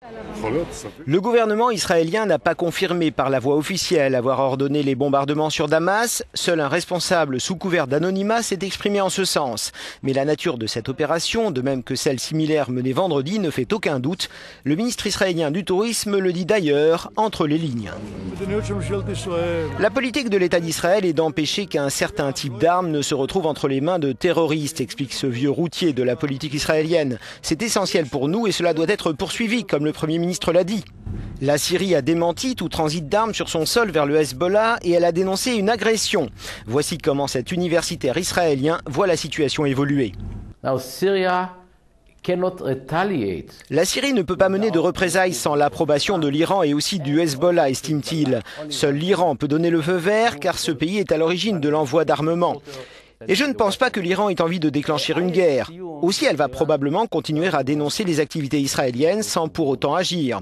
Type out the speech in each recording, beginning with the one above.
Le gouvernement israélien n'a pas confirmé par la voie officielle avoir ordonné les bombardements sur Damas. Seul un responsable sous couvert d'anonymat s'est exprimé en ce sens. Mais la nature de cette opération, de même que celle similaire menée vendredi, ne fait aucun doute. Le ministre israélien du Tourisme le dit d'ailleurs entre les lignes. La politique de l'État d'Israël est d'empêcher qu'un certain type d'armes ne se retrouve entre les mains de terroristes, explique ce vieux routier de la politique israélienne. C'est essentiel pour nous et cela doit être poursuivi, comme le Premier ministre l'a dit. La Syrie a démenti tout transit d'armes sur son sol vers le Hezbollah et elle a dénoncé une agression. Voici comment cet universitaire israélien voit la situation évoluer. La Syrie ne peut pas mener de représailles sans l'approbation de l'Iran et aussi du Hezbollah, estime-t-il. Seul l'Iran peut donner le feu vert car ce pays est à l'origine de l'envoi d'armement. Et je ne pense pas que l'Iran ait envie de déclencher une guerre. Aussi, elle va probablement continuer à dénoncer les activités israéliennes sans pour autant agir.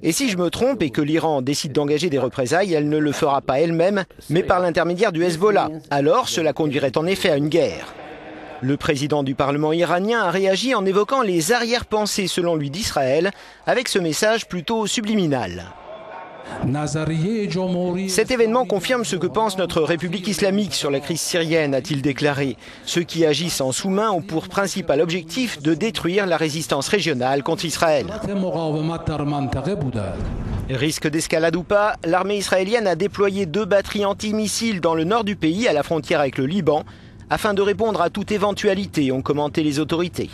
Et si je me trompe et que l'Iran décide d'engager des représailles, elle ne le fera pas elle-même, mais par l'intermédiaire du Hezbollah. Alors, cela conduirait en effet à une guerre. Le président du Parlement iranien a réagi en évoquant les arrière-pensées, selon lui, d'Israël, avec ce message plutôt subliminal. Cet événement confirme ce que pense notre République islamique sur la crise syrienne, a-t-il déclaré. Ceux qui agissent en sous-main ont pour principal objectif de détruire la résistance régionale contre Israël. Risque d'escalade ou pas, l'armée israélienne a déployé 2 batteries antimissiles dans le nord du pays, à la frontière avec le Liban, afin de répondre à toute éventualité, ont commenté les autorités.